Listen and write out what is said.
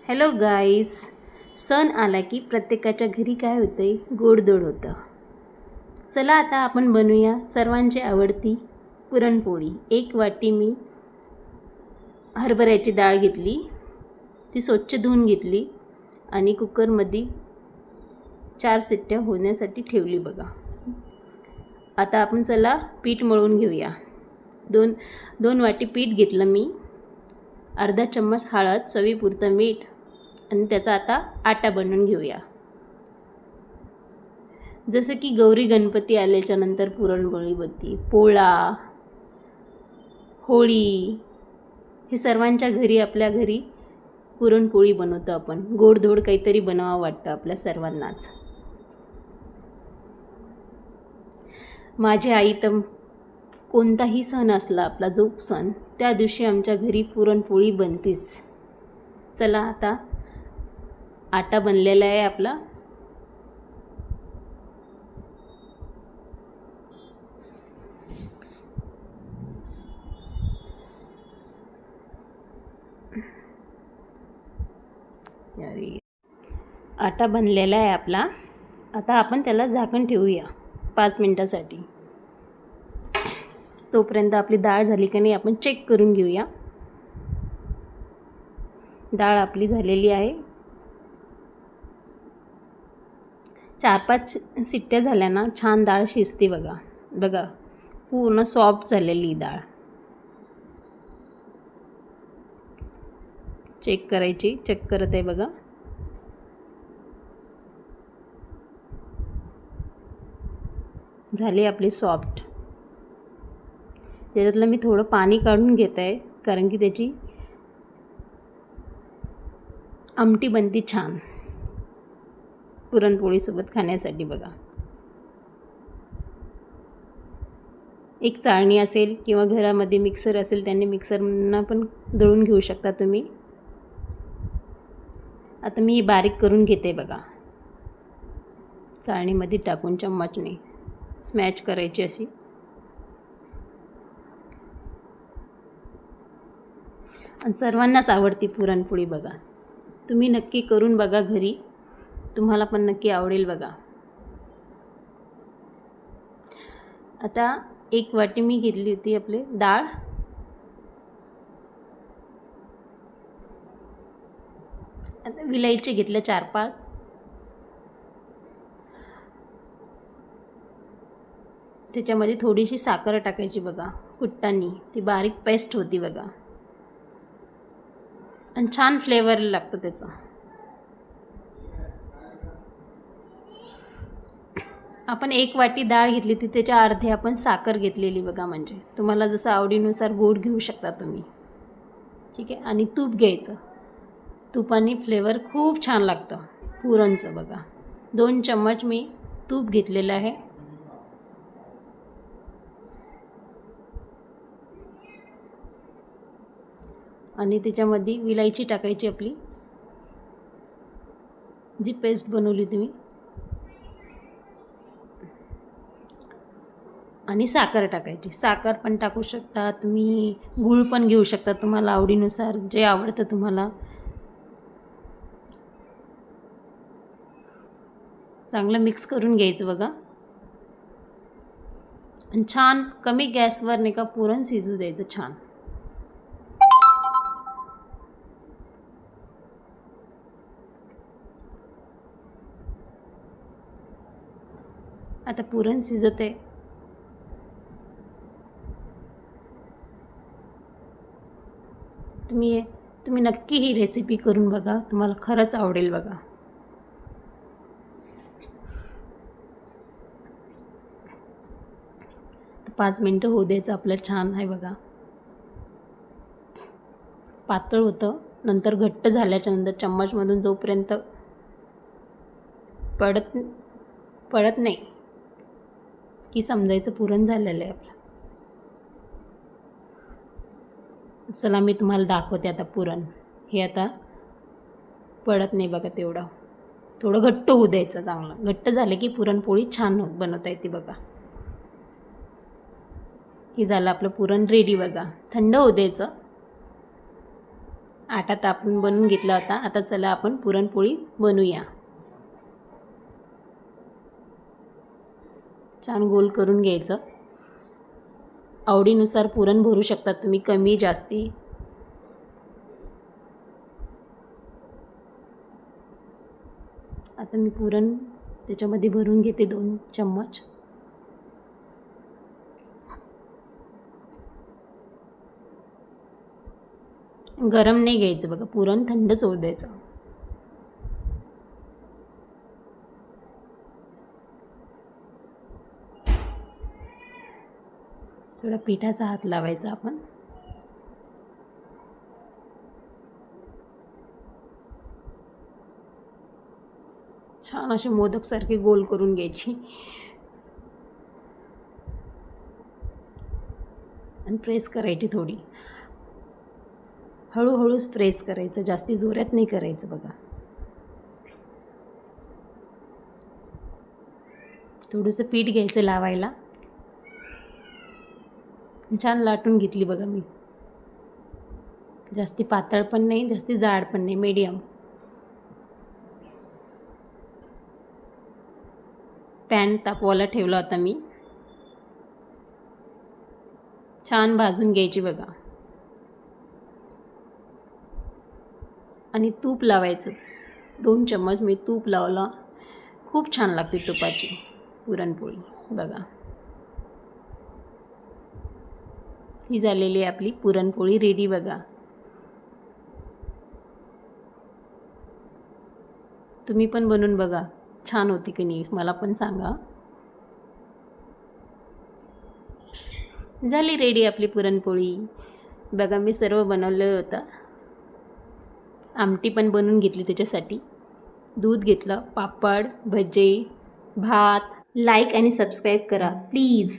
Hello guys, सण आला की प्रत्येकाच्या घरी काय होतंय, गोडधोड होतं. चला आता आपण बनवूया सर्वांची आवडती पुरणपोळी. 1 वाटी मी हरभऱ्याची डाळ घेतली, ती स्वच्छ धुवून घेतली आणि कुकरमध्ये 4 शिट्ट्या होण्यासाठी ठेवली बघा. आता आपण चला पीठ मळून घेऊया. 2 वाटी पीठ घेतलं मी, अर्धा चम्मच हळद, चवीपुरतं मीठ आणि त्याचा आता आटा बनवून घेऊया. जसं की गौरी गणपती आल्याच्या नंतर पुरणपोळी बनते, पोळा, होळी, हे सर्वांच्या घरी आपल्या घरी पुरणपोळी बनवतो आपण. गोडधोड काहीतरी बनावं वाटतं आपल्या सर्वांनाच. माझी आई तर कोणताही सण असला आपला जो सण, त्या दिवशी आमच्या घरी पुरणपोळी बनतेच. चला आता आटा बनलेला आहे आपला. आटा बनलेला आहे आपला. आता आपण त्याला झाकण ठेवूया 5 मिनिटासाठी. तोपर्यंत आपली डाळ झाली की नाही आपण चेक करून घेऊया. डाळ आपली झालेली आहे. 4-5 शिट्ट्या झाल्या ना छान डाळ शिजते बघा. बघा पूर्ण सॉफ्ट झालेली डाळ. चेक करायची, चेक करत आहे बघा. झाली आपली सॉफ्ट. त्याच्यातलं मी थोडं पाणी काढून घेत आहे, कारण की त्याची आमटी बनती छान पुरणपोळीसोबत खाण्यासाठी बघा. एक चाळणी असेल किंवा घरामध्ये मिक्सर असेल, त्यांनी मिक्सरनं पण दळून घेऊ शकता तुम्ही. आता मी बारीक करून घेते बघा. चाळणीमध्ये टाकून चम्मचने स्मॅश करायची अशी. आणि सर्वांनाच आवडती पुरणपोळी बघा. तुम्ही नक्की करून बघा घरी, तुम्हाला पण नक्की आवडेल बघा. आता 1 वाटी मी घेतली होती आपली डाळ. आता विलायची घेतल्या 4-5. त्याच्यामध्ये थोडीशी साखर टाकायची बघा कुट्टानी, ती बारीक पेस्ट होती बघा. आणि छान फ्लेवर लागतं त्याचं. आपण 1 वाटी डाळ घेतली ती त्याच्या अर्धे आपण साखर घेतलेली बघा. म्हणजे तुम्हाला जसं आवडीनुसार गोड घेऊ शकता तुम्ही, ठीक आहे. आणि तूप घ्यायचं. तुपाने फ्लेवर खूप छान लागतं पुरणचं बघा. 2 चम्मच मी तूप घेतलेलं आहे. आणि त्याच्यामध्ये विलायची टाकायची आपली, जी पेस्ट बनवली तुम्ही. आणि साखर टाकायची. साखर पण टाकू शकता तुम्ही, गूळ पण घेऊ शकता तुम्हाला आवडीनुसार, जे आवडतं तुम्हाला. चांगलं मिक्स करून घ्यायचं बघा. आणि छान कमी गॅसवर नाही का पुरण शिजू द्यायचं छान. आता पुरण शिजत आहे. तुम्ही नक्की ही रेसिपी करून बघा, तुम्हाला खरंच आवडेल बघा. तर 5 मिनटं होऊ द्यायचं आपलं. छान आहे बघा. पातळ होतं, नंतर घट्ट झाल्याच्या नंतर चम्मचमधून जोपर्यंत पडत नाही की समजायचं पुरण झालेलं आहे आपलं. चला मी तुम्हाला दाखवते आता पुरण. हे आता पडत नाही बघा तेवढं. थोडं घट्ट होऊ द्यायचं. चांगलं घट्ट झालं की पुरणपोळी छान बनवता येते बघा. हे झालं आपलं पुरण रेडी बघा. थंड होऊ द्यायचं. आटा तापून बनवून घेतला होता. आता चला आपण पुरणपोळी बनवूया. छान गोल करून घ्यायचं. आवडीनुसार पुरण भरू शकता तुम्ही, कमी जास्ती. आता मी पुरण त्याच्यामध्ये भरून घेते 2 चम्मच. गरम नाही घ्यायचं बघा, पुरण थंडच होऊ द्यायचं. थोडा पिठाचा हात लावायचा आपण. छान असे मोदकसारखे गोल करून घ्यायची आणि प्रेस करायची. थोडी हळूहळूच प्रेस करायचं, जास्ती जोरात नाही करायचं बघा. थोडंसं पीठ घ्यायचं लावायला. छान लाटून घेतली बघा मी. जास्ती पातळ पण नाही, जास्ती जाड पण नाही, मीडियम. पॅन तापवायला ठेवला होता मी. छान भाजून घ्यायची बघा. आणि तूप लावायचं. 2 चम्मच मी तूप लावलं. खूप छान लागते तुपाची पुरणपोळी बघा. ही झालेली आहे आपली पुरणपोळी रेडी बघा. तुम्ही पण बनवून बघा, छान होती की नाही मला पण सांगा. झाली रेडी आपली पुरणपोळी बघा. मी सर्व बनवलं होतं. आमटी पण बनवून घेतली त्याच्यासाठी. दूध घेतलं, पापड, भजे, भात. लाईक आणि सबस्क्राईब करा प्लीज.